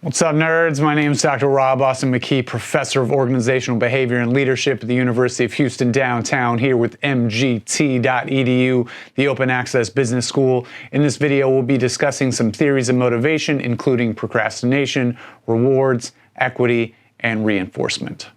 What's up, nerds? My name is Dr. Rob Austin McKee, Professor of Organizational Behavior and Leadership at the University of Houston downtown, here with mgt.edu, the Open Access Business School. In this video, we'll be discussing some theories of motivation, including procrastination, rewards, equity, and reinforcement.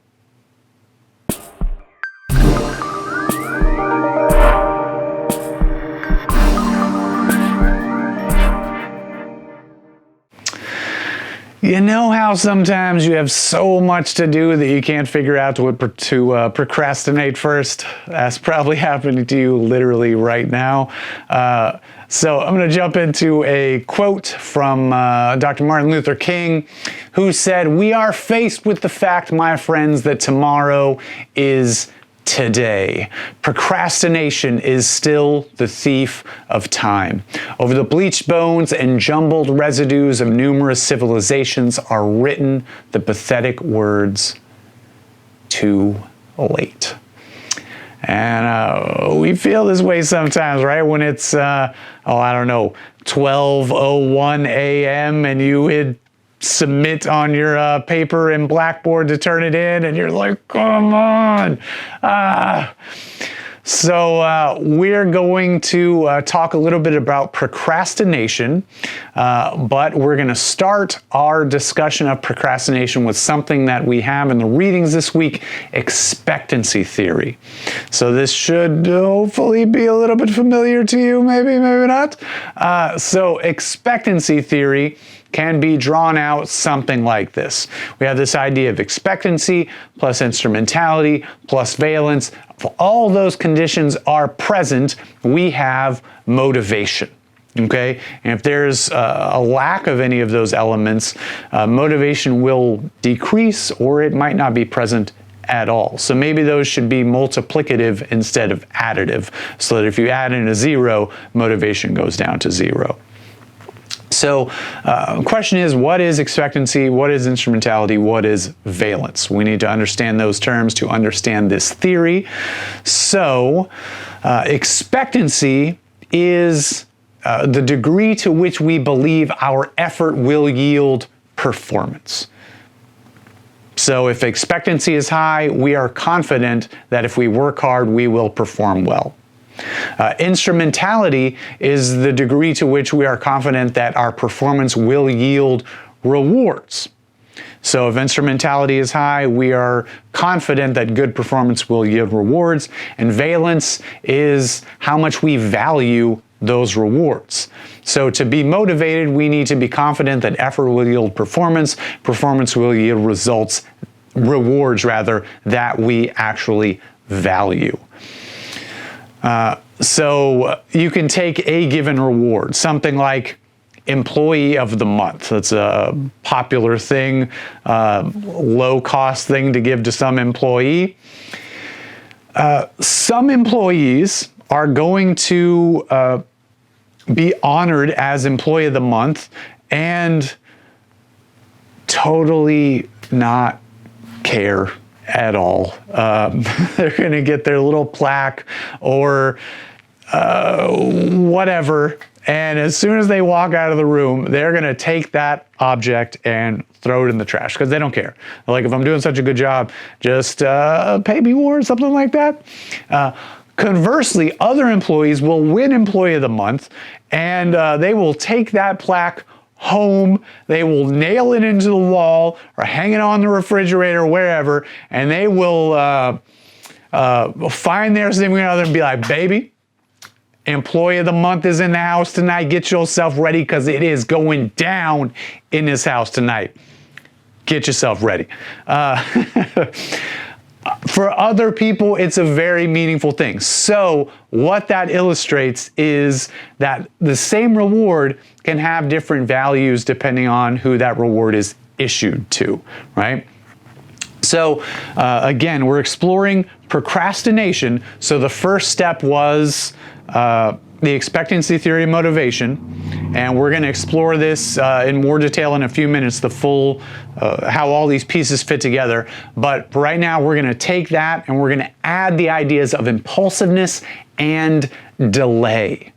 You know how sometimes you have so much to do that you can't figure out what to procrastinate first? That's probably happening to you literally right now. So I'm going to jump into a quote from Dr. Martin Luther King, who said, "We are faced with the fact, my friends, that tomorrow is today. Procrastination is still the thief of time. Over the bleached bones and jumbled residues of numerous civilizations are written the pathetic words, too late." And we feel this way sometimes, right? When it's, 12:01 a.m. and you hit submit on your paper in Blackboard to turn it in, and you're like, come on. So we're going to talk a little bit about procrastination, but we're going to start our discussion of procrastination with something that we have in the readings this week, expectancy theory. So this should hopefully be a little bit familiar to you, maybe not. So expectancy theory can be drawn out something like this. We have this idea of expectancy plus instrumentality plus valence. If all those conditions are present, we have motivation. Okay? And if there's a lack of any of those elements, motivation will decrease, or it might not be present at all. So maybe those should be multiplicative instead of additive, so that if you add in a zero, motivation goes down to zero. So the question is, what is expectancy? What is instrumentality? What is valence? We need to understand those terms to understand this theory. So expectancy is the degree to which we believe our effort will yield performance. So if expectancy is high, we are confident that if we work hard, we will perform well. Instrumentality is the degree to which we are confident that our performance will yield rewards. So if instrumentality is high, we are confident that good performance will yield rewards, and valence is how much we value those rewards. So to be motivated, we need to be confident that effort will yield performance, performance will yield rewards that we actually value. So you can take a given reward, something like Employee of the Month. That's a popular thing, low-cost thing to give to some employee. Some employees are going to be honored as Employee of the Month and totally not care at all. They're going to get their little plaque or whatever, and as soon as they walk out of the room, they're going to take that object and throw it in the trash because they don't care. Like, if I'm doing such a good job, just pay me more or something like that. Conversely, other employees will win Employee of the Month, and they will take that plaque home, they will nail it into the wall or hang it on the refrigerator or wherever, and they will find their significant other and be like, baby, Employee of the Month is in the house tonight. Get yourself ready because it is going down in this house tonight. Get yourself ready. For other people, it's a very meaningful thing. So what that illustrates is that the same reward can have different values depending on who that reward is issued to, right? So again, we're exploring procrastination. So the first step was the expectancy theory of motivation, and we're going to explore this in more detail in a few minutes, the full how all these pieces fit together. But right now we're going to take that and we're going to add the ideas of impulsiveness and delay.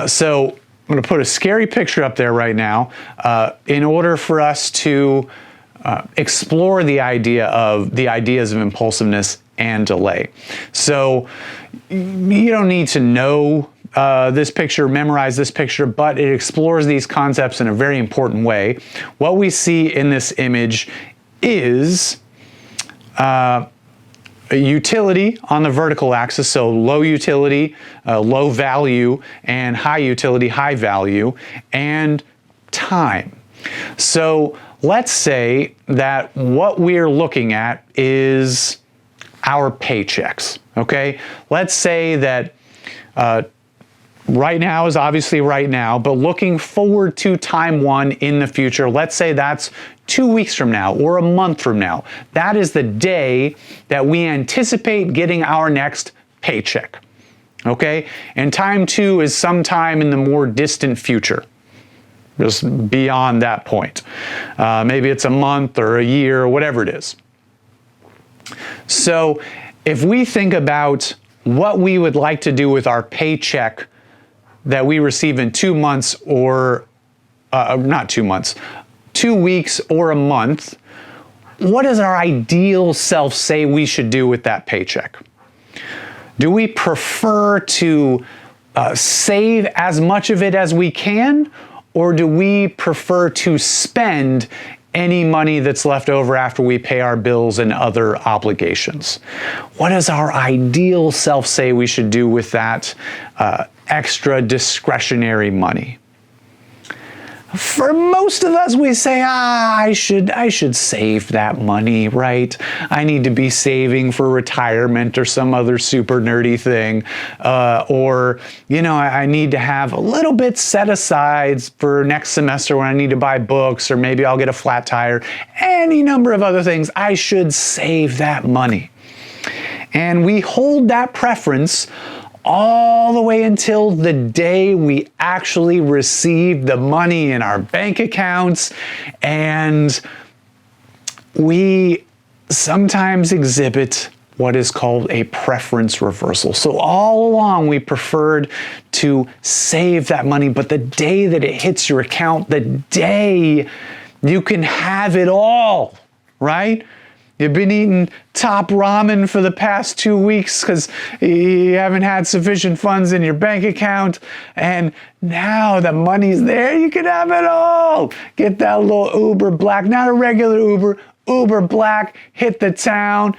So going to put a scary picture up there right now in order for us to explore the ideas of impulsiveness and delay. So you don't need to know this picture, memorize this picture, but it explores these concepts in a very important way. What we see in this image is utility on the vertical axis, so low utility, low value, and high utility, high value, and time. So let's say that what we're looking at is our paychecks, okay? Let's say that right now is obviously right now, but looking forward to time one in the future, let's say that's 2 weeks from now or a month from now. That is the day that we anticipate getting our next paycheck, okay? And time two is sometime in the more distant future, just beyond that point. Maybe it's a month or a year or whatever it is. So if we think about what we would like to do with our paycheck that we receive in 2 months or not 2 months, 2 weeks or a month, what does our ideal self say we should do with that paycheck? Do we prefer to save as much of it as we can, or do we prefer to spend any money that's left over after we pay our bills and other obligations? What does our ideal self say we should do with that extra discretionary money? For most of us, we say, I should save that money, right? I need to be saving for retirement or some other super nerdy thing. Or, I need to have a little bit set aside for next semester when I need to buy books, or maybe I'll get a flat tire. Any number of other things. I should save that money. And we hold that preference all the way until the day we actually receive the money in our bank accounts, and we sometimes exhibit what is called a preference reversal. So all along we preferred to save that money, but the day that it hits your account, the day you can have it all, right? You've been eating top ramen for the past 2 weeks because you haven't had sufficient funds in your bank account, and now the money's there, you can have it all. Get that little Uber Black, not a regular Uber, Uber Black, hit the town,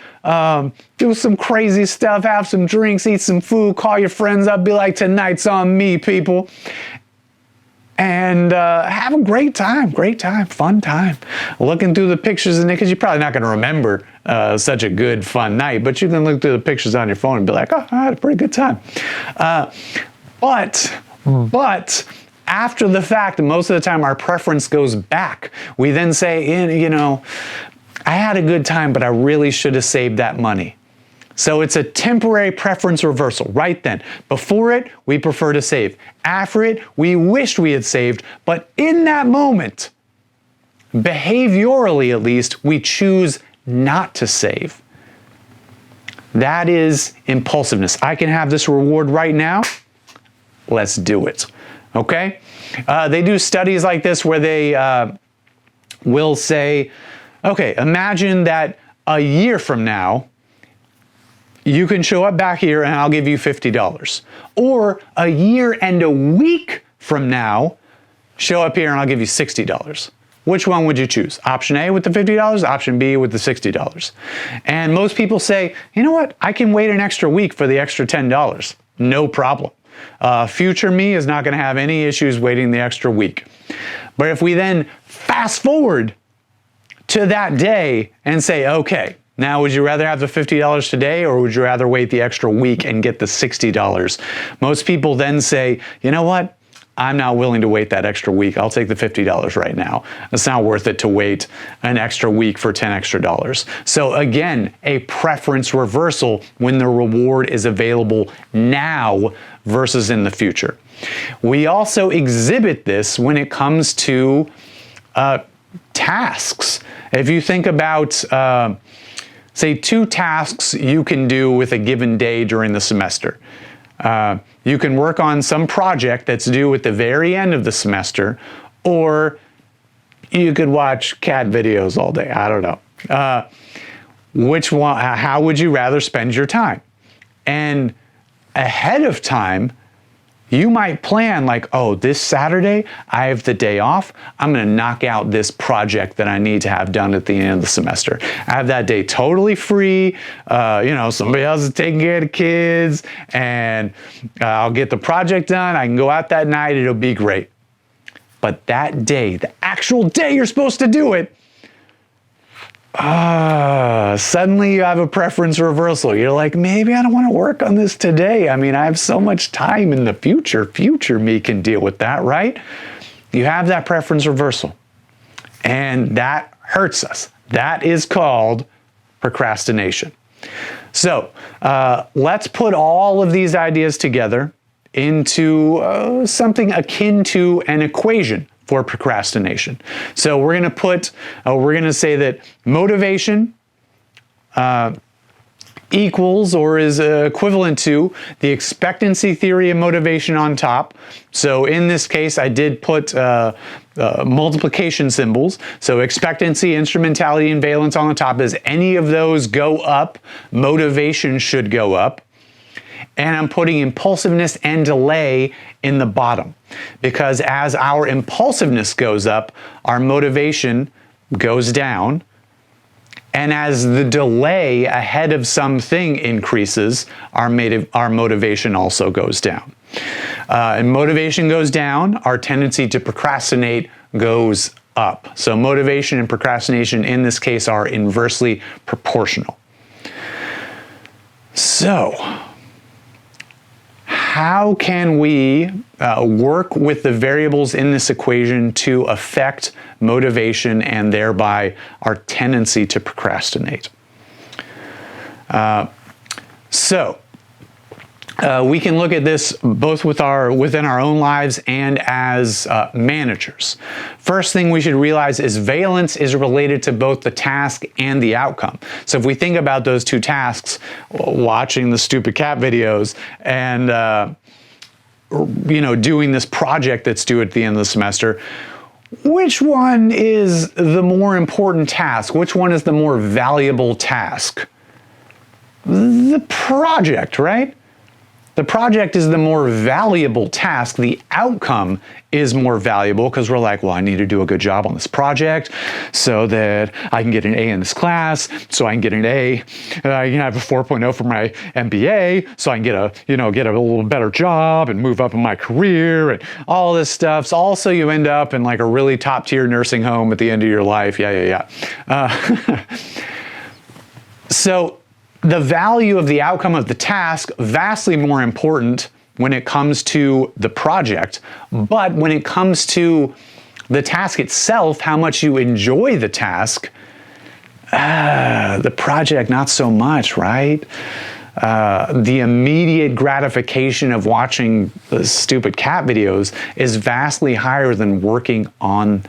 do some crazy stuff, have some drinks, eat some food, call your friends up, be like, tonight's on me, people. And have a great time, fun time. Looking through the pictures in it, because you're probably not going to remember such a good, fun night, but you can look through the pictures on your phone and be like, oh, I had a pretty good time. But after the fact, most of the time our preference goes back. We then say, I had a good time, but I really should have saved that money. So it's a temporary preference reversal right then. Before it, we prefer to save. After it, we wished we had saved, but in that moment, behaviorally at least, we choose not to save. That is impulsiveness. I can have this reward right now. Let's do it. Okay? They do studies like this where they will say, okay, imagine that a year from now, you can show up back here and I'll give you $50. Or a year and a week from now, show up here and I'll give you $60. Which one would you choose? Option A with the $50, option B with the $60. And most people say, you know what? I can wait an extra week for the extra $10. No problem. Future me is not going to have any issues waiting the extra week. But if we then fast forward to that day and say, okay, now, would you rather have the $50 today, or would you rather wait the extra week and get the $60? Most people then say, you know what? I'm not willing to wait that extra week. I'll take the $50 right now. It's not worth it to wait an extra week for $10 extra. So again, a preference reversal when the reward is available now versus in the future. We also exhibit this when it comes to tasks. If you think about say 2 tasks you can do with a given day during the semester. You can work on some project that's due at the very end of the semester, or you could watch cat videos all day. I don't know. Which one? How would you rather spend your time? And ahead of time, you might plan like, oh, this Saturday, I have the day off. I'm going to knock out this project that I need to have done at the end of the semester. I have that day totally free. Somebody else is taking care of the kids, and I'll get the project done. I can go out that night. It'll be great. But that day, the actual day you're supposed to do it, suddenly you have a preference reversal. You're like, maybe I don't want to work on this today. I mean, I have so much time in the future. Future me can deal with that, right? You have that preference reversal. And that hurts us. That is called procrastination. So let's put all of these ideas together into something akin to an equation for procrastination. So we're going to say that motivation equals or is equivalent to the expectancy theory of motivation on top. So in this case, I did put multiplication symbols. So expectancy, instrumentality, and valence on the top. As any of those go up, motivation should go up. And I'm putting impulsiveness and delay in the bottom, because as our impulsiveness goes up, our motivation goes down. And as the delay ahead of something increases, our motivation also goes down. And motivation goes down, our tendency to procrastinate goes up. So motivation and procrastination in this case are inversely proportional. So, how can we work with the variables in this equation to affect motivation and thereby our tendency to procrastinate? We can look at this both within our own lives and as managers. First thing we should realize is valence is related to both the task and the outcome. So if we think about those two tasks, watching the stupid cat videos and doing this project that's due at the end of the semester, which one is the more important task? Which one is the more valuable task? The project, right? The project is the more valuable task. The outcome is more valuable because we're like, well, I need to do a good job on this project so that I can get an A in this class, so I can get an A, I can have a 4.0 for my MBA, so I can get a little better job and move up in my career and all this stuff. So also you end up in like a really top tier nursing home at the end of your life. So the value of the outcome of the task, vastly more important when it comes to the project. But when it comes to the task itself, how much you enjoy the task, the project, not so much, right? The immediate gratification of watching the stupid cat videos is vastly higher than working on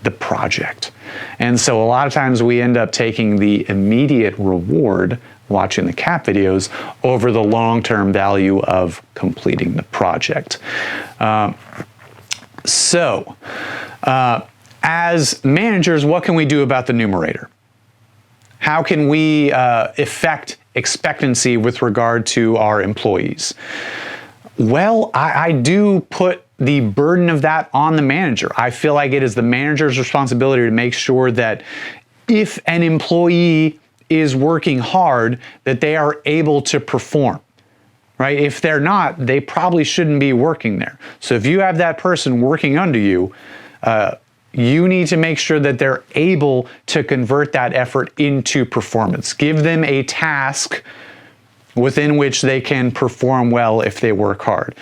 the project. And so a lot of times we end up taking the immediate reward, watching the cat videos, over the long-term value of completing the project. As managers, what can we do about the numerator? How can we affect expectancy with regard to our employees? Well, I do put the burden of that on the manager. I feel like it is the manager's responsibility to make sure that if an employee is working hard, that they are able to perform, right? If they're not, they probably shouldn't be working there. So if you have that person working under you, you need to make sure that they're able to convert that effort into performance. Give them a task within which they can perform well if they work hard.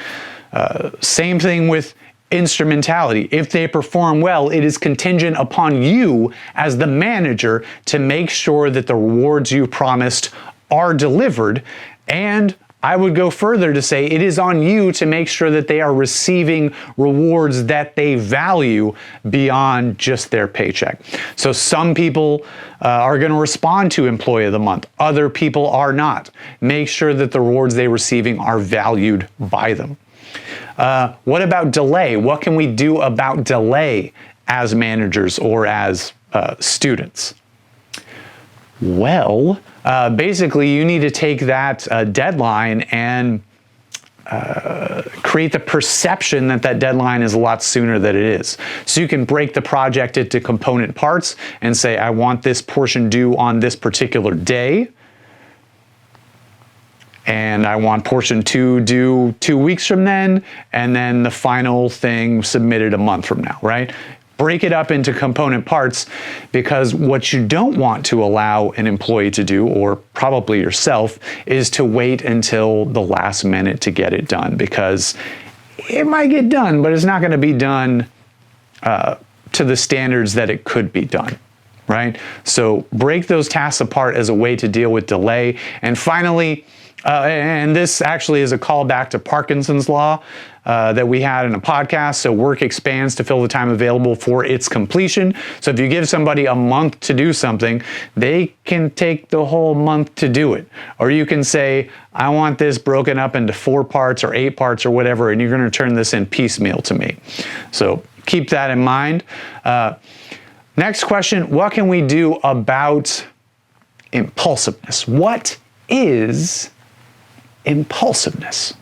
Same thing with instrumentality. If they perform well, it is contingent upon you as the manager to make sure that the rewards you promised are delivered, and I would go further to say it is on you to make sure that they are receiving rewards that they value beyond just their paycheck. So some people are going to respond to Employee of the Month. Other people are not. Make sure that the rewards they're receiving are valued by them. What about delay? What can we do about delay as managers or as students? Well, basically, you need to take that deadline and create the perception that that deadline is a lot sooner than it is. So you can break the project into component parts and say, I want this portion due on this particular day, and I want portion 2 due 2 weeks from then, and then the final thing submitted a month from now, right? Break it up into component parts, because what you don't want to allow an employee to do, or probably yourself, is to wait until the last minute to get it done, because it might get done, but it's not going to be done to the standards that it could be done, right? So break those tasks apart as a way to deal with delay. And finally, and this actually is a callback to Parkinson's law that we had in a podcast. So work expands to fill the time available for its completion. So if you give somebody a month to do something, they can take the whole month to do it. Or you can say, I want this broken up into 4 parts or 8 parts or whatever, and you're going to turn this in piecemeal to me. So keep that in mind. Next question, what can we do about impulsiveness? What is impulsiveness?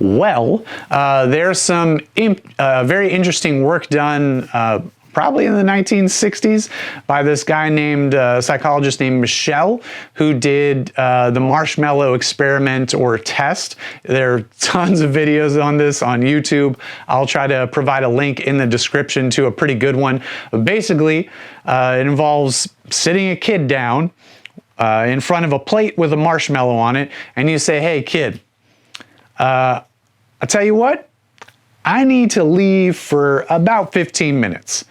Well, there's some very interesting work done probably in the 1960s by this guy named, psychologist named Michel, who did the marshmallow experiment or test. There are tons of videos on this on YouTube. I'll try to provide a link in the description to a pretty good one. But basically, it involves sitting a kid down in front of a plate with a marshmallow on it, and you say, hey kid, I'll tell you what, I need to leave for about 15 minutes.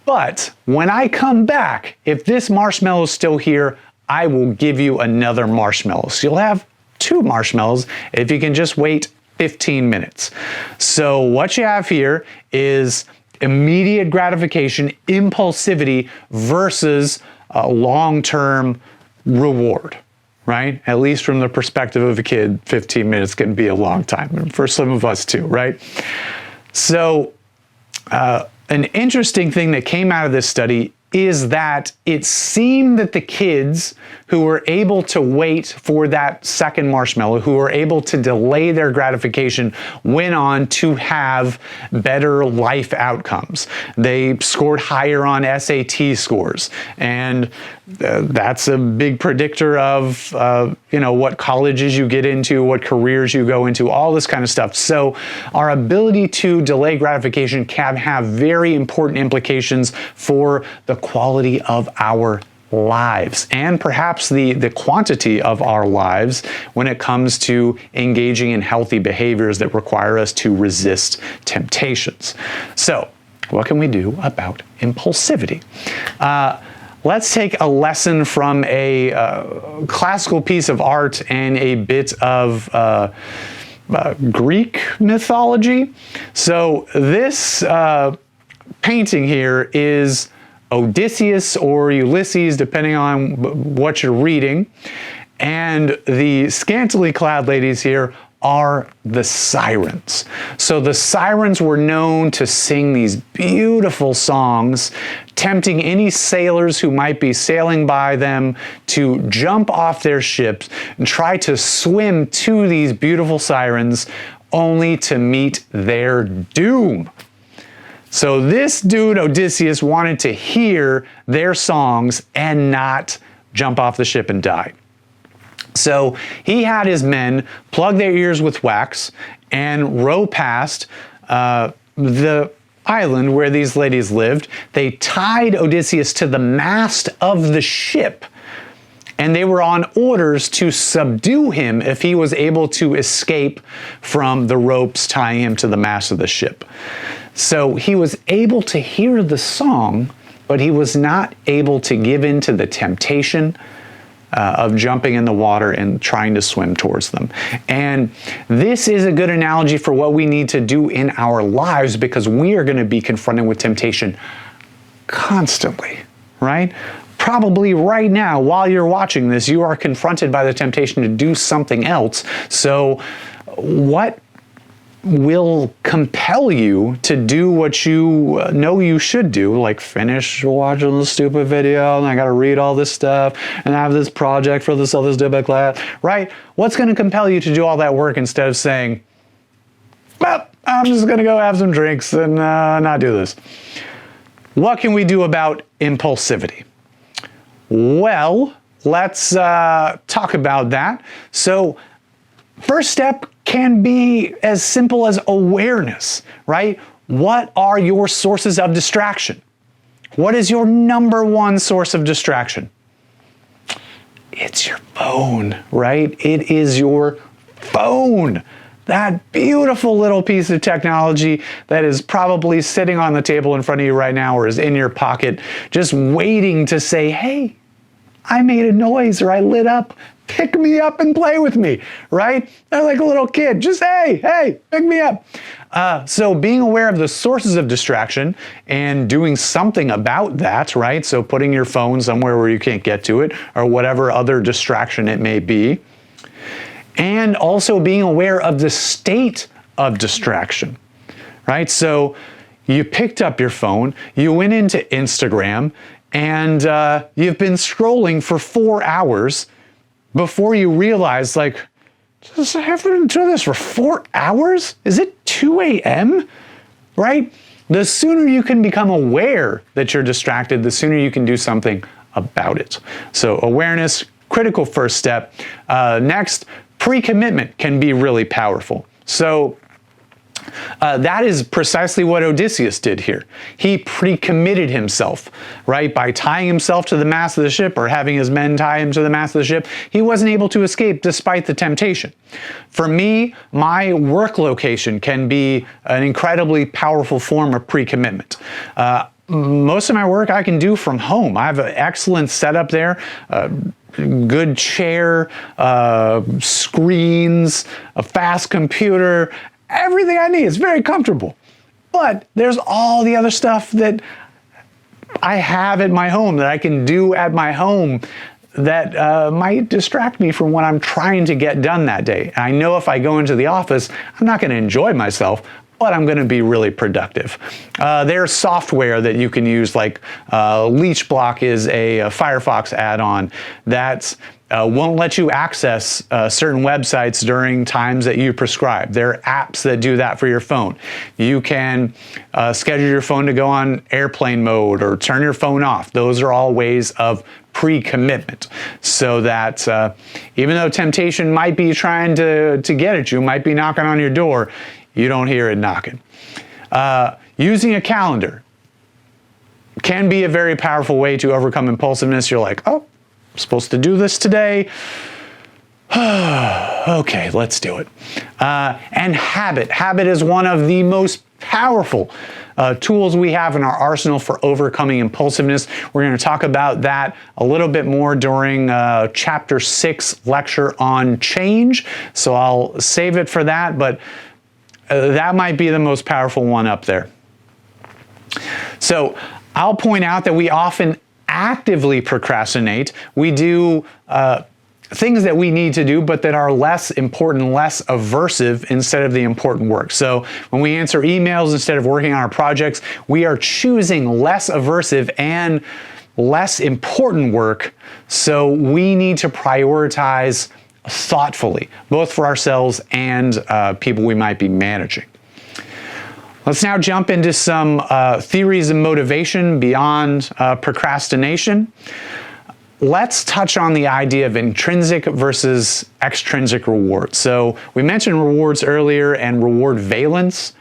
But when I come back, if this marshmallow is still here, I will give you another marshmallow. So you'll have 2 marshmallows if you can just wait 15 minutes. So what you have here is immediate gratification, impulsivity versus a long-term reward, right? At least from the perspective of a kid, 15 minutes can be a long time, and for some of us too, right? So an interesting thing that came out of this study is that it seemed that the kids who were able to wait for that second marshmallow, who were able to delay their gratification, went on to have better life outcomes. They scored higher on SAT scores, and that's a big predictor of what colleges you get into, what careers you go into, all this kind of stuff. So our ability to delay gratification can have very important implications for the quality of our lives, and perhaps the quantity of our lives when it comes to engaging in healthy behaviors that require us to resist temptations. So, what can we do about impulsivity? Let's take a lesson from a classical piece of art and a bit of Greek mythology. So this painting here is Odysseus or Ulysses, depending on what you're reading. And the scantily clad ladies here are the sirens. So the sirens were known to sing these beautiful songs, tempting any sailors who might be sailing by them to jump off their ships and try to swim to these beautiful sirens, only to meet their doom. So this dude, Odysseus, wanted to hear their songs and not jump off the ship and die. So he had his men plug their ears with wax and row past the island where these ladies lived. They tied Odysseus to the mast of the ship, and they were on orders to subdue him if he was able to escape from the ropes tying him to the mast of the ship. So he was able to hear the song, but he was not able to give in to the temptation of jumping in the water and trying to swim towards them. And this is a good analogy for what we need to do in our lives, because we are going to be confronted with temptation constantly, right? Probably right now, while you're watching this, you are confronted by the temptation to do something else. So what will compel you to do what you know you should do, like finish watching the stupid video and I got to read all this stuff and I have this project for this other stupid class, right? What's going to compel you to do all that work instead of saying, well, I'm just going to go have some drinks and not do this? What can we do about impulsivity? Well, let's talk about that. So first step can be as simple as awareness, right? What are your sources of distraction? What is your number one source of distraction? It's your phone, right? It is your phone. That beautiful little piece of technology that is probably sitting on the table in front of you right now or is in your pocket, just waiting to say, hey, I made a noise or I lit up. Pick me up and play with me, right? They're like a little kid, just hey, pick me up. So being aware of the sources of distraction and doing something about that, right? So putting your phone somewhere where you can't get to it or whatever other distraction it may be. And also being aware of the state of distraction, right? So you picked up your phone, you went into Instagram, and you've been scrolling for 4 hours before you realize, like, just I have to do this for 4 hours? Is it 2 a.m.? Right? The sooner you can become aware that you're distracted, the sooner you can do something about it. So awareness, critical first step. Next, pre-commitment can be really powerful. So that is precisely what Odysseus did here. He pre-committed himself, right? By tying himself to the mast of the ship or having his men tie him to the mast of the ship, he wasn't able to escape despite the temptation. For me, my work location can be an incredibly powerful form of pre-commitment. Most of my work I can do from home. I have an excellent setup there. Good chair, screens, a fast computer, everything I need. It's very comfortable. But there's all the other stuff that I have at my home, that I can do at my home, that might distract me from what I'm trying to get done that day. I know if I go into the office, I'm not going to enjoy myself, but I'm going to be really productive. There's software that you can use, like LeechBlock is a Firefox add-on that won't let you access certain websites during times that you prescribe. There are apps that do that for your phone. You can schedule your phone to go on airplane mode or turn your phone off. Those are all ways of pre-commitment, so that even though temptation might be trying to get at you, might be knocking on your door, you don't hear it knocking. Using a calendar can be a very powerful way to overcome impulsiveness. You're like, oh, I'm supposed to do this today. Okay, let's do it. And habit. Habit is one of the most powerful tools we have in our arsenal for overcoming impulsiveness. We're going to talk about that a little bit more during Chapter 6 lecture on change. So I'll save it for that, but that might be the most powerful one up there. So I'll point out that we often actively procrastinate. We do things that we need to do, but that are less important, less aversive instead of the important work. So when we answer emails instead of working on our projects, we are choosing less aversive and less important work. So we need to prioritize thoughtfully, both for ourselves and people we might be managing. Let's now jump into some theories of motivation beyond procrastination. Let's touch on the idea of intrinsic versus extrinsic rewards. So we mentioned rewards earlier and reward valence.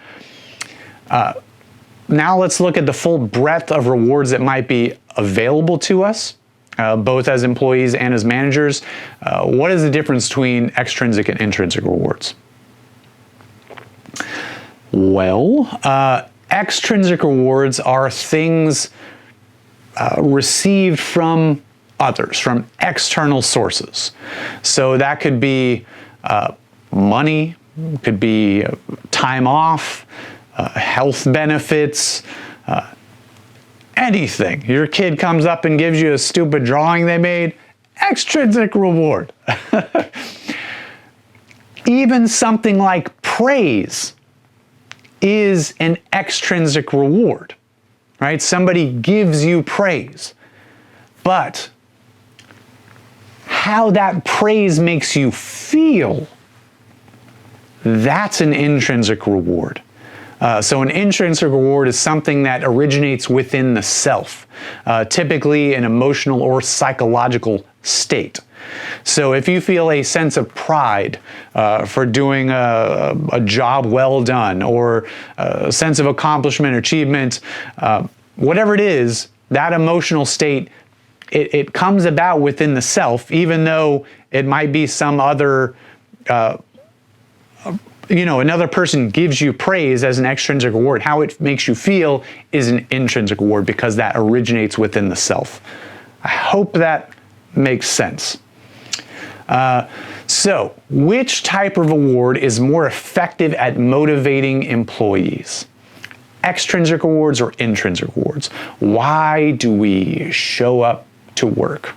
Now let's look at the full breadth of rewards that might be available to us, both as employees and as managers. What is the difference between extrinsic and intrinsic rewards? Well, extrinsic rewards are things received from others, from external sources. So that could be money, could be time off, health benefits, anything. Your kid comes up and gives you a stupid drawing they made, extrinsic reward. Even something like praise is an extrinsic reward, right? Somebody gives you praise, but how that praise makes you feel, that's an intrinsic reward. So an intrinsic reward is something that originates within the self, typically an emotional or psychological state. So if you feel a sense of pride for doing a job well done, or a sense of accomplishment or achievement, whatever it is, that emotional state, it comes about within the self, even though it might be some other another person gives you praise as an extrinsic reward. How it makes you feel is an intrinsic reward because that originates within the self. I hope that makes sense. So, which type of reward is more effective at motivating employees? Extrinsic rewards or intrinsic rewards? Why do we show up to work?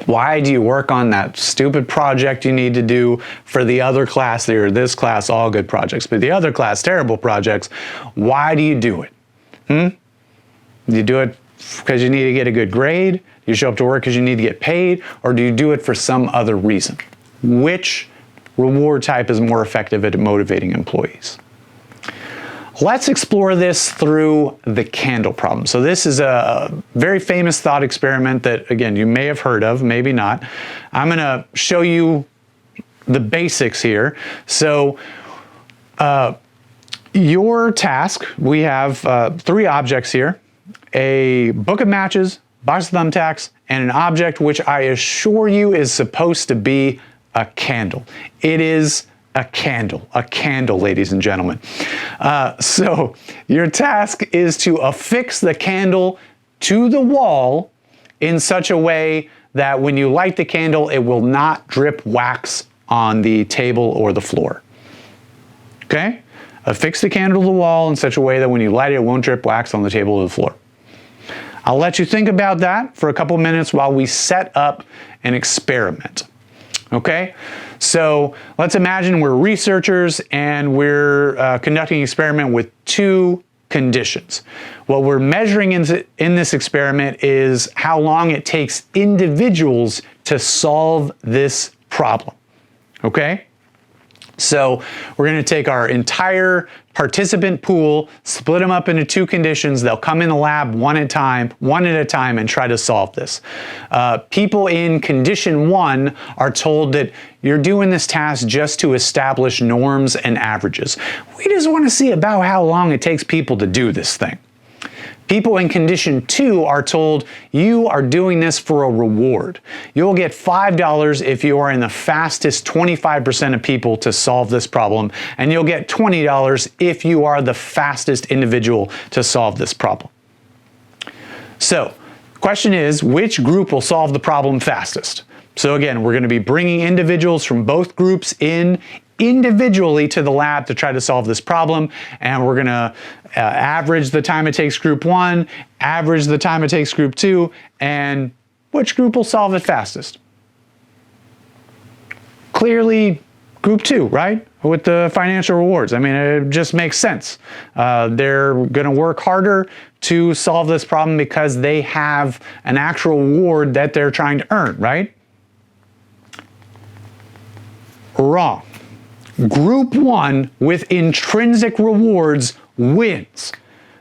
Why do you work on that stupid project you need to do for the other class or this class, all good projects, but the other class, terrible projects? Why do you do it? Do you do it because you need to get a good grade? Do you show up to work because you need to get paid? Or do you do it for some other reason? Which reward type is more effective at motivating employees? Let's explore this through the candle problem. So this is a very famous thought experiment that, again, you may have heard of, maybe not. I'm going to show you the basics here. So your task, we have 3 objects here: a book of matches, box of thumbtacks, and an object which I assure you is supposed to be a candle. It is a candle, ladies and gentlemen. So your task is to affix the candle to the wall in such a way that when you light the candle, it will not drip wax on the table or the floor. Okay? Affix the candle to the wall in such a way that when you light it, it won't drip wax on the table or the floor. I'll let you think about that for a couple minutes while we set up an experiment. Okay? So let's imagine we're researchers and we're conducting an experiment with 2 conditions. What we're measuring in this experiment is how long it takes individuals to solve this problem. Okay? So we're going to take our entire participant pool, split them up into 2 conditions. They'll come in the lab one at a time, and try to solve this. People in condition 1 are told that you're doing this task just to establish norms and averages. We just want to see about how long it takes people to do this thing. People in condition 2 are told you are doing this for a reward. You'll get $5 if you are in the fastest 25% of people to solve this problem, and you'll get $20 if you are the fastest individual to solve this problem. So, the question is, which group will solve the problem fastest? So again, we're going to be bringing individuals from both groups in individually to the lab to try to solve this problem, and we're going to average the time it takes group 1, average the time it takes group 2, and which group will solve it fastest? Clearly group 2, right? With the financial rewards. I mean, it just makes sense. They're going to work harder to solve this problem because they have an actual reward that they're trying to earn, right? Wrong. Group 1 with intrinsic rewards wins.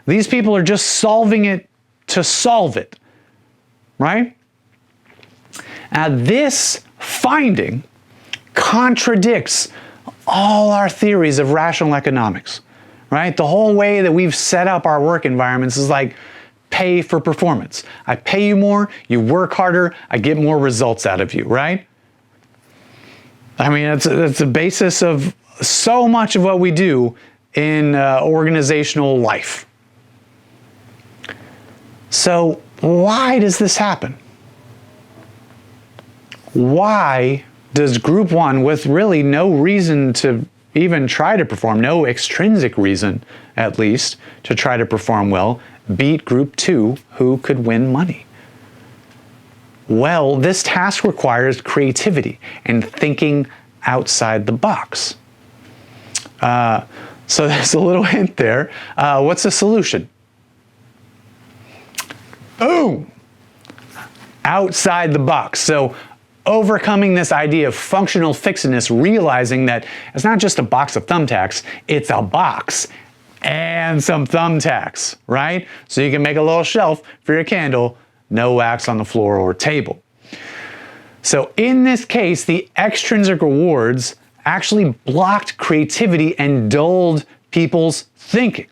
These people are just solving it to solve it, right? Now, this finding contradicts all our theories of rational economics, right? The whole way that we've set up our work environments is like pay for performance. I pay you more, you work harder, I get more results out of you, right? I mean, it's the basis of so much of what we do in organizational life. So why does this happen? Why does group one, with really no reason to even try to perform, no extrinsic reason at least, to try to perform well, beat group two who could win money? Well, this task requires creativity and thinking outside the box. So there's a little hint there. What's the solution? Boom! Outside the box. So overcoming this idea of functional fixedness, realizing that it's not just a box of thumbtacks, it's a box and some thumbtacks, right? So you can make a little shelf for your candle, no wax on the floor or table. So in this case, the extrinsic rewards actually blocked creativity and dulled people's thinking.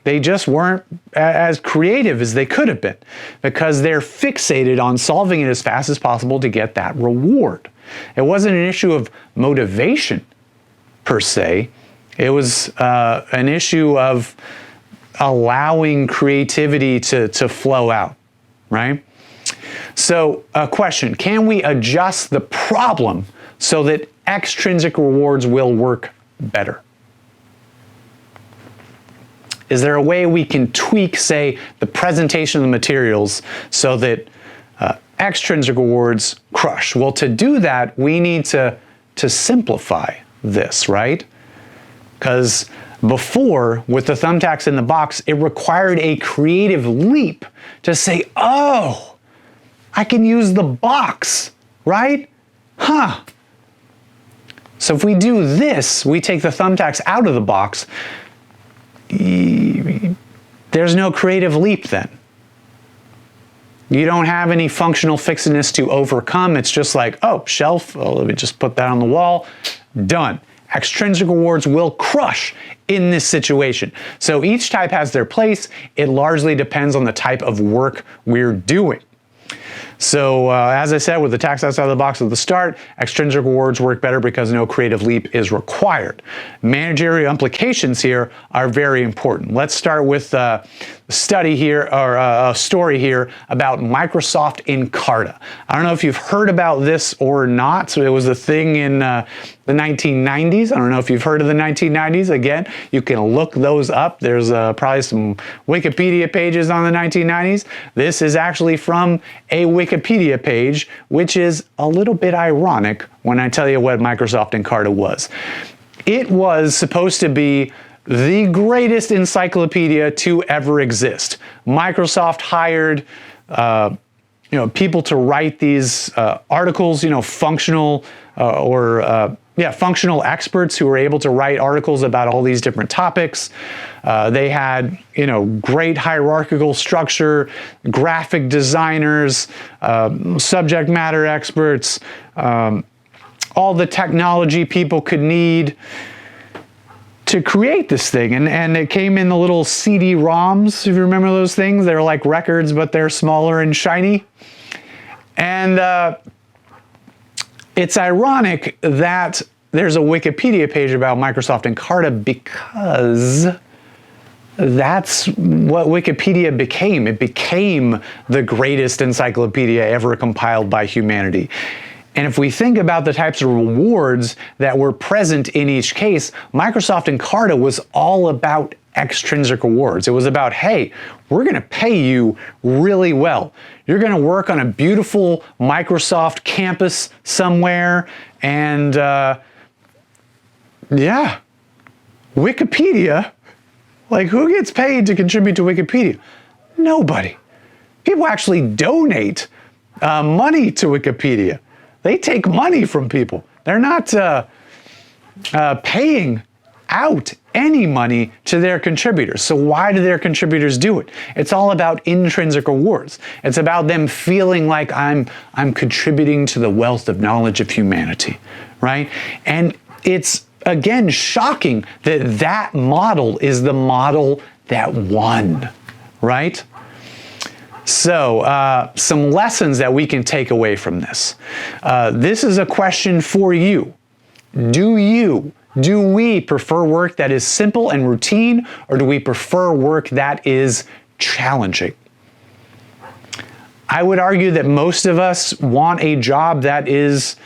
They just weren't as creative as they could have been because they're fixated on solving it as fast as possible to get that reward. It wasn't an issue of motivation per se. It was an issue of allowing creativity to flow out, right? So a question, can we adjust the problem so that extrinsic rewards will work better? Is there a way we can tweak, say, the presentation of the materials so that extrinsic rewards crush? Well, to do that, we need to simplify this, right? Because before, with the thumbtacks in the box, it required a creative leap to say, oh, I can use the box, right? Huh. So if we do this, we take the thumbtacks out of the box, there's no creative leap then. You don't have any functional fixedness to overcome. It's just like, oh, shelf, oh, let me just put that on the wall, done. Extrinsic rewards will crush in this situation. So each type has their place. It largely depends on the type of work we're doing. So as I said, with the tax outside of the box at the start, extrinsic rewards work better because no creative leap is required. Managerial implications here are very important. Let's start with a study here, or a story here about Microsoft Encarta. I don't know if you've heard about this or not. So it was a thing in the 1990s. I don't know if you've heard of the 1990s. Again, you can look those up. There's probably some Wikipedia pages on the 1990s. This is actually from a Wikipedia page, which is a little bit ironic when I tell you what Microsoft Encarta was. It was supposed to be the greatest encyclopedia to ever exist. Microsoft hired people to write these articles, functional functional experts who were able to write articles about all these different topics. They had, great hierarchical structure, graphic designers, subject matter experts, all the technology people could need to create this thing. And it came in the little CD-ROMs, if you remember those things. They're like records, but they're smaller and shiny. And it's ironic that there's a Wikipedia page about Microsoft Encarta because that's what Wikipedia became. It became the greatest encyclopedia ever compiled by humanity. And if we think about the types of rewards that were present in each case, Microsoft Encarta was all about extrinsic rewards. It was about, hey, we're going to pay you really well. You're going to work on a beautiful Microsoft campus somewhere, and Wikipedia, like who gets paid to contribute to Wikipedia? Nobody. People actually donate money to Wikipedia. They take money from people. They're not paying out any money to their contributors. So why do their contributors do it? It's all about intrinsic rewards. It's about them feeling like I'm contributing to the wealth of knowledge of humanity, right? And it's, again, shocking that that model is the model that won, right? So some lessons that we can take away from this. This is a question for you. Do we prefer work that is simple and routine, or do we prefer work that is challenging? I would argue that most of us want a job that is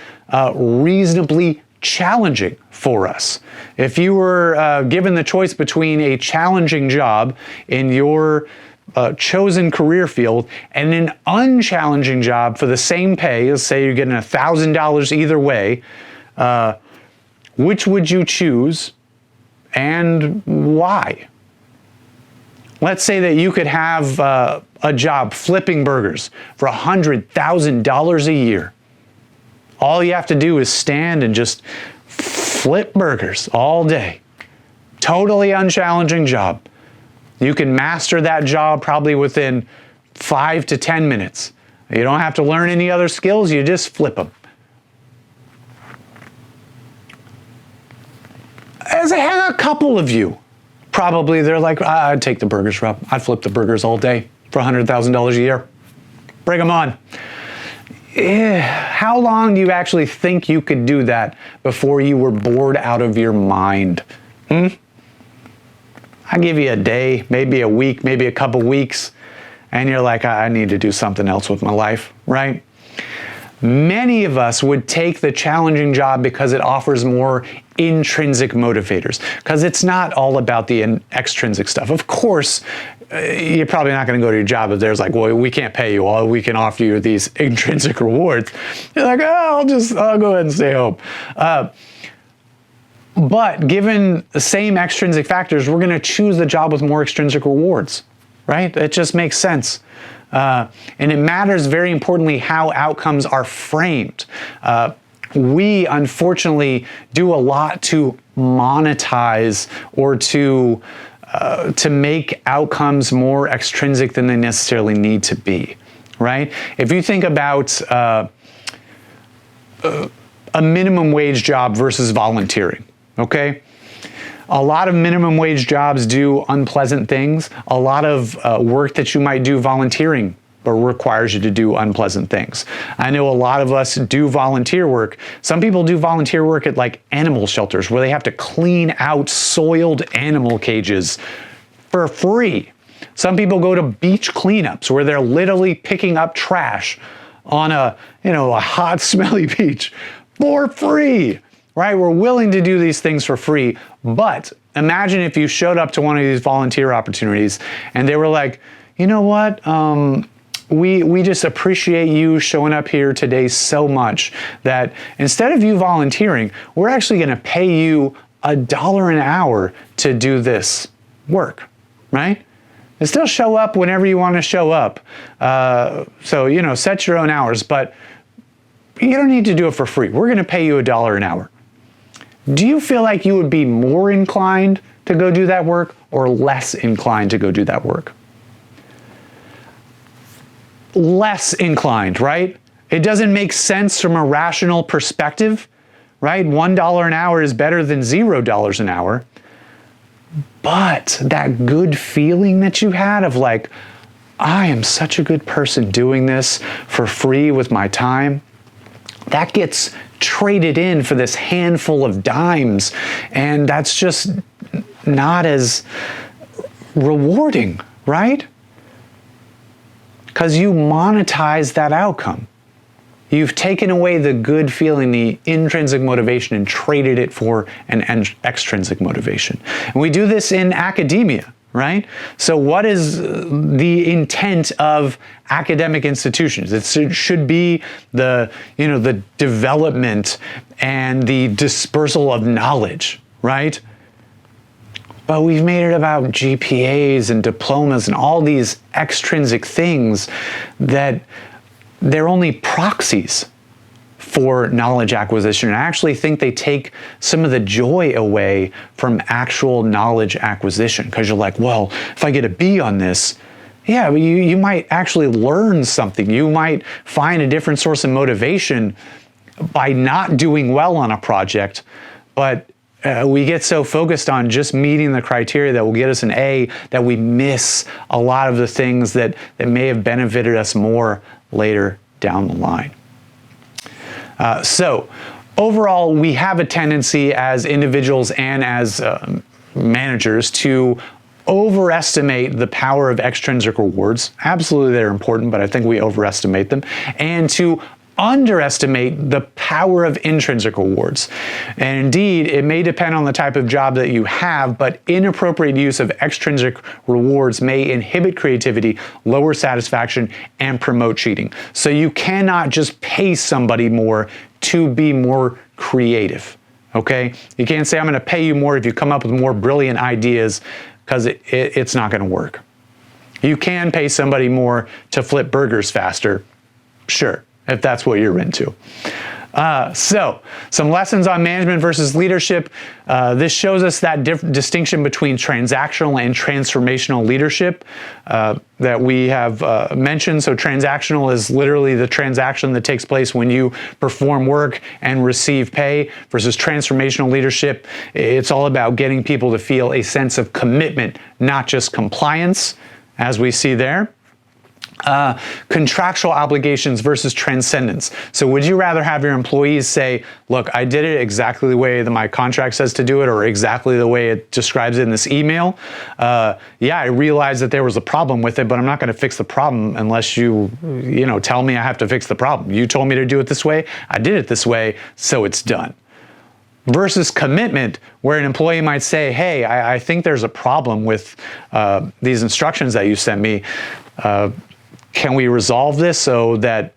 reasonably challenging for us. If you were given the choice between a challenging job in your chosen career field and an unchallenging job for the same pay, let's say you're getting $1,000 either way, which would you choose and why? Let's say that you could have a job flipping burgers for $100,000 a year. All you have to do is stand and just flip burgers all day. Totally unchallenging job. You can master that job probably within 5 to 10 minutes. You don't have to learn any other skills, you just flip them. As I have a couple of you, probably they're like, I'd take the burgers, Rob. I'd flip the burgers all day for $100,000 a year. Bring them on. How long do you actually think you could do that before you were bored out of your mind? I'll give you a day, maybe a week, maybe a couple weeks, and you're like, I need to do something else with my life, right? Many of us would take the challenging job because it offers more intrinsic motivators, because it's not all about the extrinsic stuff. Of course, you're probably not going to go to your job if there's like, well, we can't pay you, all we can offer you these intrinsic rewards. You're like, oh, I'll go ahead and stay home. But given the same extrinsic factors, we're going to choose the job with more extrinsic rewards, right? It just makes sense. And it matters very importantly how outcomes are framed. We unfortunately do a lot to monetize or to make outcomes more extrinsic than they necessarily need to be, right? If you think about a minimum wage job versus volunteering, okay? A lot of minimum wage jobs do unpleasant things. A lot of work that you might do volunteering or requires you to do unpleasant things. I know a lot of us do volunteer work. Some people do volunteer work at like animal shelters where they have to clean out soiled animal cages for free. Some people go to beach cleanups where they're literally picking up trash on a hot, smelly beach for free, right? We're willing to do these things for free, but imagine if you showed up to one of these volunteer opportunities and they were like, you know what? We just appreciate you showing up here today so much that instead of you volunteering, we're actually going to pay you $1 an hour to do this work, right? And still show up whenever you want to show up. So, set your own hours, but you don't need to do it for free. We're going to pay you $1 an hour. Do you feel like you would be more inclined to go do that work or less inclined to go do that work? Less inclined, right? It doesn't make sense from a rational perspective, right? $1 an hour is better than $0 an hour. But that good feeling that you had of like, I am such a good person doing this for free with my time, that gets traded in for this handful of dimes, and that's just not as rewarding, right? Because you monetize that outcome. You've taken away the good feeling, the intrinsic motivation, and traded it for an extrinsic motivation. And we do this in academia, right? So what is the intent of academic institutions? It should be the development and the dispersal of knowledge, right? But we've made it about GPAs and diplomas and all these extrinsic things that they're only proxies for knowledge acquisition. And I actually think they take some of the joy away from actual knowledge acquisition, because you're like, well, if I get a B on this, yeah, but you might actually learn something. You might find a different source of motivation by not doing well on a project, but we get so focused on just meeting the criteria that will get us an A that we miss a lot of the things that may have benefited us more later down the line. So overall, we have a tendency as individuals and as managers to overestimate the power of extrinsic rewards. Absolutely, they're important, but I think we overestimate them. And to underestimate the power of intrinsic rewards. And indeed, it may depend on the type of job that you have, but inappropriate use of extrinsic rewards may inhibit creativity, lower satisfaction, and promote cheating. So you cannot just pay somebody more to be more creative, okay? You can't say, I'm gonna pay you more if you come up with more brilliant ideas, because it's not gonna work. You can pay somebody more to flip burgers faster, sure, if that's what you're into. So, some lessons on management versus leadership. This shows us that distinction between transactional and transformational leadership that we have mentioned. So transactional is literally the transaction that takes place when you perform work and receive pay, versus transformational leadership. It's all about getting people to feel a sense of commitment, not just compliance, as we see there. Contractual obligations versus transcendence. So would you rather have your employees say, look, I did it exactly the way that my contract says to do it, or exactly the way it describes it in this email? Yeah, I realize that there was a problem with it, but I'm not going to fix the problem unless you tell me I have to fix the problem. You told me to do it this way, I did it this way, so it's done. Versus commitment, where an employee might say, hey, I think there's a problem with these instructions that you sent me. Can we resolve this so that,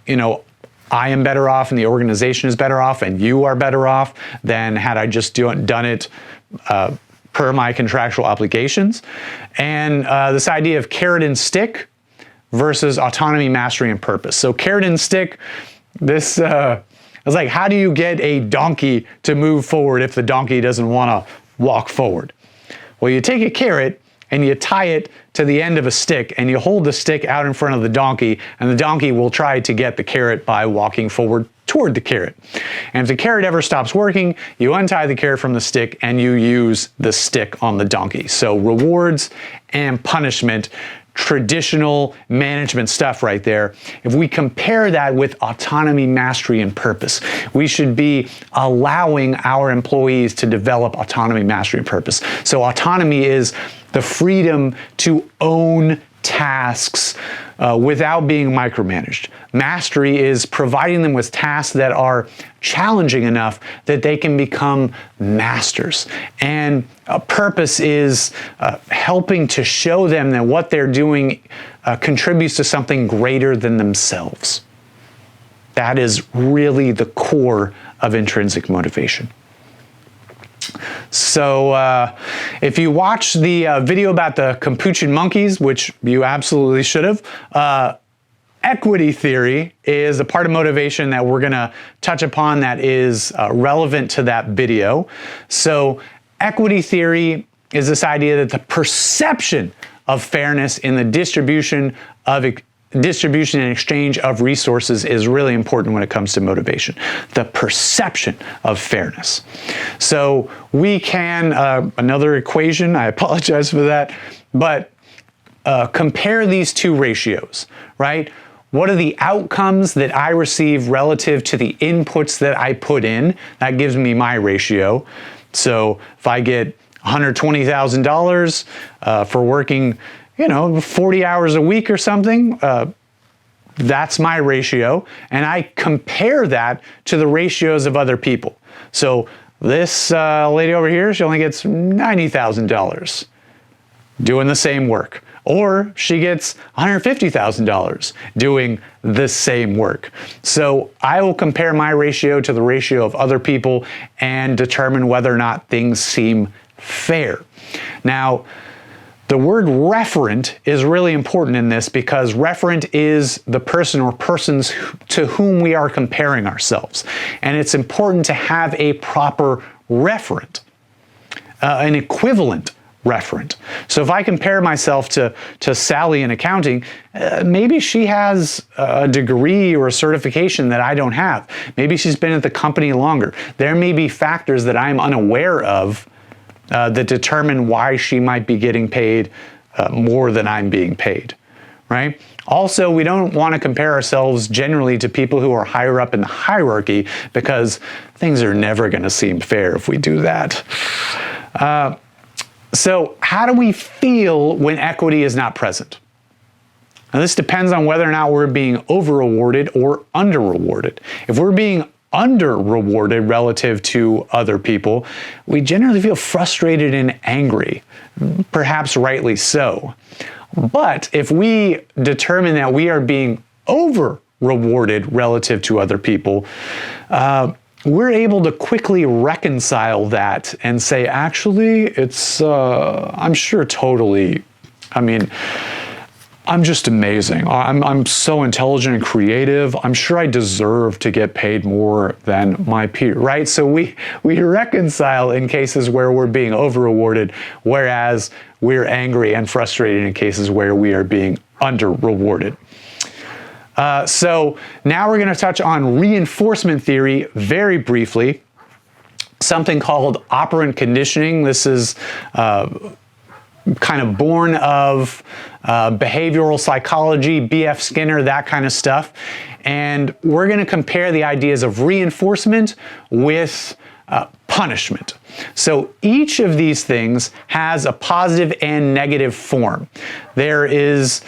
I am better off and the organization is better off and you are better off than had I just done it per my contractual obligations? And this idea of carrot and stick versus autonomy, mastery, and purpose. So carrot and stick, this is like, how do you get a donkey to move forward if the donkey doesn't want to walk forward? Well, you take a carrot and you tie it to the end of a stick, and you hold the stick out in front of the donkey, and the donkey will try to get the carrot by walking forward toward the carrot. And if the carrot ever stops working, you untie the carrot from the stick and you use the stick on the donkey. So rewards and punishment, traditional management stuff right there. If we compare that with autonomy, mastery, and purpose, we should be allowing our employees to develop autonomy, mastery, and purpose. So autonomy is the freedom to own tasks without being micromanaged. Mastery is providing them with tasks that are challenging enough that they can become masters. And purpose is helping to show them that what they're doing contributes to something greater than themselves. That is really the core of intrinsic motivation. So if you watch the video about the Capuchin monkeys, which you absolutely should have, equity theory is a part of motivation that we're going to touch upon that is relevant to that video. So equity theory is this idea that the perception of fairness in the distribution and exchange of resources is really important when it comes to motivation. The perception of fairness. So we can, another equation, I apologize for that, but compare these two ratios, right? What are the outcomes that I receive relative to the inputs that I put in? That gives me my ratio. So if I get $120,000 for working 40 hours a week or something, that's my ratio. And I compare that to the ratios of other people. So this lady over here, she only gets $90,000 doing the same work. Or she gets $150,000 doing the same work. So I will compare my ratio to the ratio of other people and determine whether or not things seem fair. Now, the word referent is really important in this because referent is the person or persons to whom we are comparing ourselves. And it's important to have a proper referent, an equivalent referent. So if I compare myself to Sally in accounting, maybe she has a degree or a certification that I don't have. Maybe she's been at the company longer. There may be factors that I'm unaware of that determine why she might be getting paid more than I'm being paid, right? Also, we don't want to compare ourselves generally to people who are higher up in the hierarchy because things are never going to seem fair if we do that. So how do we feel when equity is not present? Now, this depends on whether or not we're being over-rewarded or under-rewarded. If we're being under-rewarded relative to other people, we generally feel frustrated and angry, perhaps rightly so. But if we determine that we are being over-rewarded relative to other people, we're able to quickly reconcile that and say, actually, it's, I'm sure totally, I'm just amazing. I'm so intelligent and creative. I'm sure I deserve to get paid more than my peer, right? So we reconcile in cases where we're being over-rewarded, whereas we're angry and frustrated in cases where we are being under-rewarded. So now we're going to touch on reinforcement theory very briefly, something called operant conditioning. This is kind of born of behavioral psychology, B.F. Skinner, that kind of stuff. And we're going to compare the ideas of reinforcement with punishment. So each of these things has a positive and negative form. There is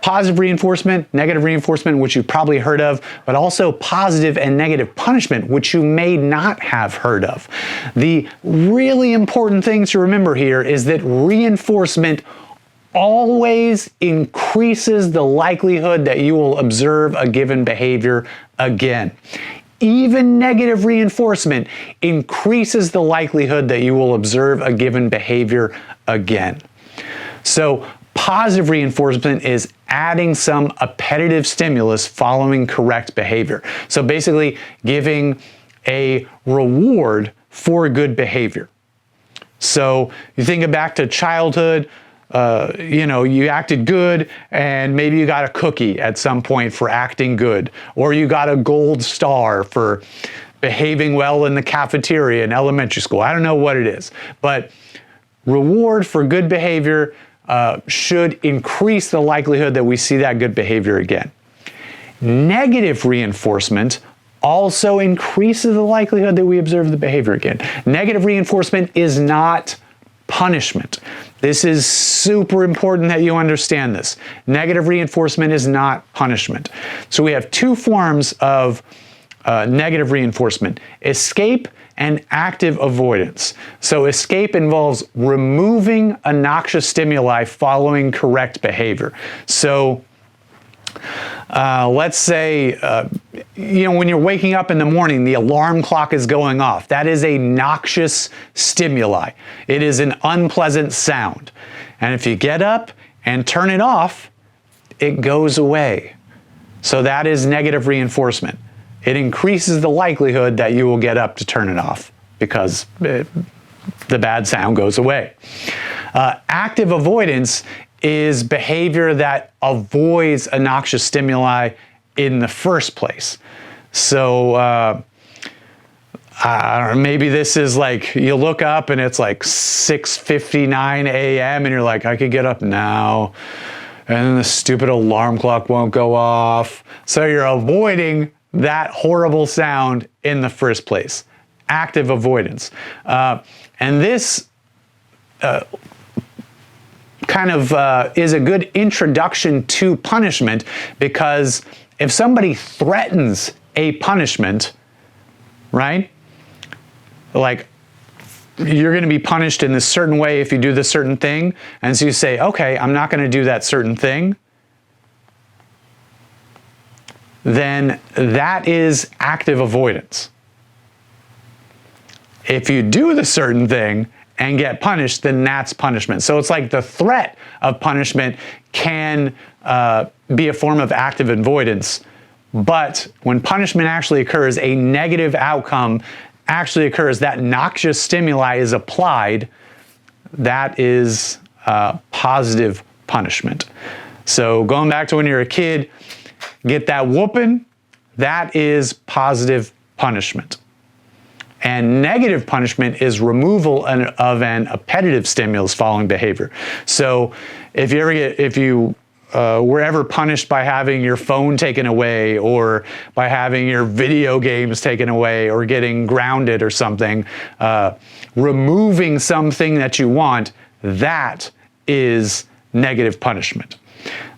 positive reinforcement, negative reinforcement, which you've probably heard of, but also positive and negative punishment, which you may not have heard of. The really important thing to remember here is that reinforcement always increases the likelihood that you will observe a given behavior again. Even negative reinforcement increases the likelihood that you will observe a given behavior again. So positive reinforcement is adding some appetitive stimulus following correct behavior. So basically giving a reward for good behavior. So you think back to childhood, you acted good and maybe you got a cookie at some point for acting good, or you got a gold star for behaving well in the cafeteria in elementary school. I don't know what it is, but reward for good behavior should increase the likelihood that we see that good behavior again. Negative reinforcement also increases the likelihood that we observe the behavior again. Negative reinforcement is not punishment. This is super important that you understand this. Negative reinforcement is not punishment. So we have two forms of negative reinforcement: escape and active avoidance. So escape involves removing a noxious stimuli following correct behavior. So let's say, when you're waking up in the morning, the alarm clock is going off. That is a noxious stimuli. It is an unpleasant sound. And if you get up and turn it off, it goes away. So that is negative reinforcement. It increases the likelihood that you will get up to turn it off because the bad sound goes away. Active avoidance is behavior that avoids a noxious stimuli in the first place. So I don't know, maybe this is like you look up and it's like 6:59 a.m. and you're like, I could get up now. And then the stupid alarm clock won't go off. So you're avoiding that horrible sound in the first place. Active avoidance. And this kind of is a good introduction to punishment, because if somebody threatens a punishment, right? Like, you're going to be punished in this certain way if you do this certain thing. And so you say, okay, I'm not going to do that certain thing. Then that is active avoidance. If you do the certain thing and get punished, then that's punishment. So it's like the threat of punishment can be a form of active avoidance. But when punishment actually occurs, a negative outcome actually occurs, that noxious stimuli is applied, that is positive punishment. So going back to when you're a kid, get that whooping, that is positive punishment. And negative punishment is removal of an appetitive stimulus following behavior. So if you were ever punished by having your phone taken away, or by having your video games taken away, or getting grounded or something, removing something that you want, that is negative punishment.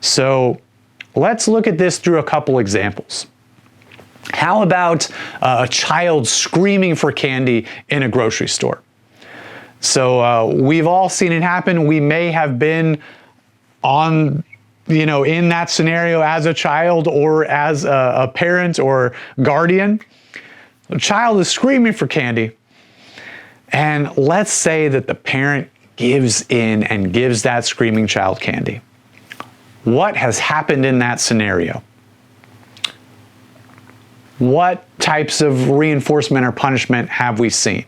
So let's look at this through a couple examples. How about a child screaming for candy in a grocery store? So we've all seen it happen. We may have been in that scenario as a child or as a parent or guardian. The child is screaming for candy, and let's say that the parent gives in and gives that screaming child candy. What has happened in that scenario? What types of reinforcement or punishment have we seen?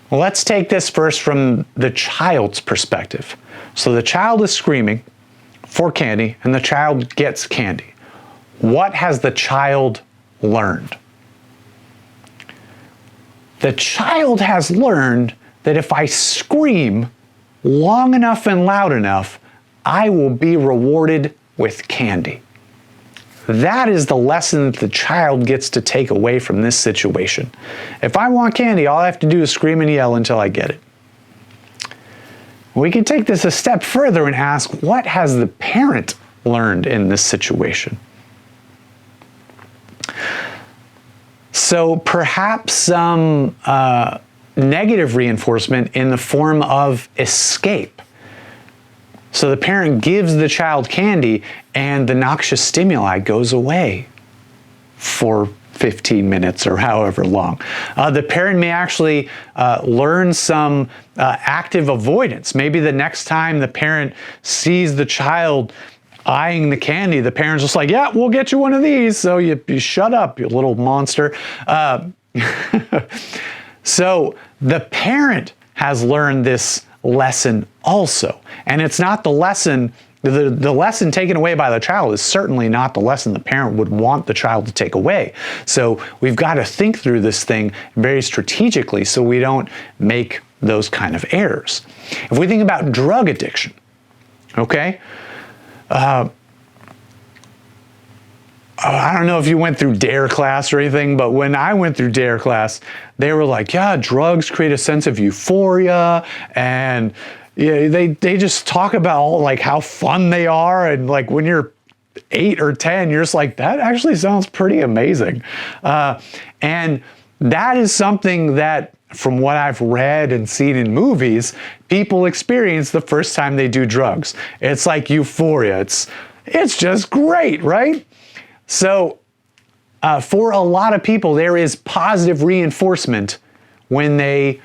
Well, let's take this first from the child's perspective. So the child is screaming for candy, and the child gets candy. What has the child learned? The child has learned that if I scream long enough and loud enough, I will be rewarded with candy. That is the lesson that the child gets to take away from this situation. If I want candy, all I have to do is scream and yell until I get it. We can take this a step further and ask, what has the parent learned in this situation? So perhaps some negative reinforcement in the form of escape. So the parent gives the child candy and the noxious stimuli goes away for 15 minutes or however long. The parent may actually learn some active avoidance. Maybe the next time the parent sees the child eyeing the candy, the parent's just like, yeah, we'll get you one of these. So you shut up, you little monster. So the parent has learned this lesson also. And it's not the lesson, the lesson taken away by the child is certainly not the lesson the parent would want the child to take away. So we've got to think through this thing very strategically so we don't make those kind of errors. If we think about drug addiction, okay? I don't know if you went through DARE class or anything, but when I went through DARE class, they were like, yeah, drugs create a sense of euphoria, and yeah, they just talk about like how fun they are, and like when you're 8 or 10, you're just like, that actually sounds pretty amazing. And that is something that, from what I've read and seen in movies, people experience the first time they do drugs. It's like euphoria. It's just great, right? So for a lot of people, there is positive reinforcement when they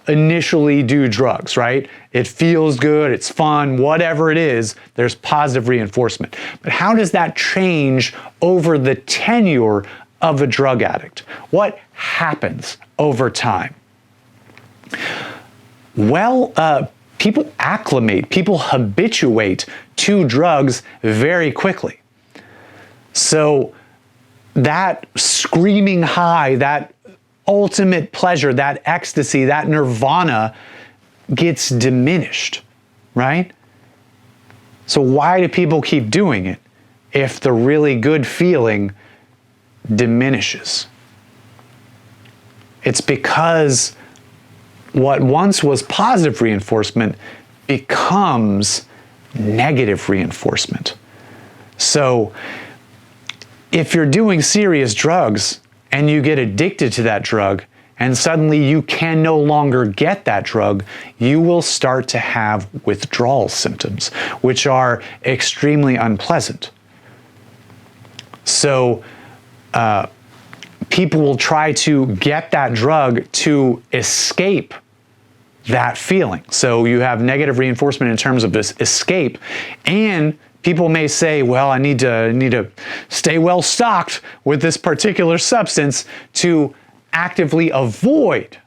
initially do drugs, right? It feels good, it's fun, whatever it is, there's positive reinforcement. But how does that change over the tenure of a drug addict? What happens over time? Well, people acclimate, people habituate to drugs very quickly. So that screaming high, that ultimate pleasure, that ecstasy, that nirvana gets diminished, right? So why do people keep doing it if the really good feeling diminishes? It's because what once was positive reinforcement becomes negative reinforcement. So if you're doing serious drugs and you get addicted to that drug and suddenly you can no longer get that drug, you will start to have withdrawal symptoms, which are extremely unpleasant. So people will try to get that drug to escape that feeling. So you have negative reinforcement in terms of this escape, and people may say, well, I need to stay well stocked with this particular substance to actively avoid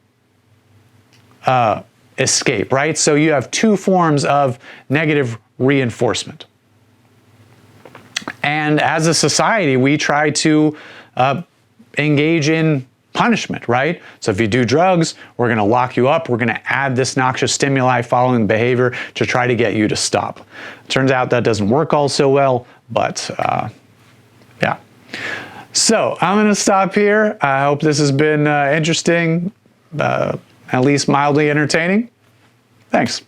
escape, right? So you have two forms of negative reinforcement. And as a society, we try to engage in punishment, right? So if you do drugs, we're going to lock you up. We're going to add this noxious stimuli following behavior to try to get you to stop. Turns out that doesn't work all so well, but yeah. So I'm going to stop here. I hope this has been interesting, at least mildly entertaining. Thanks.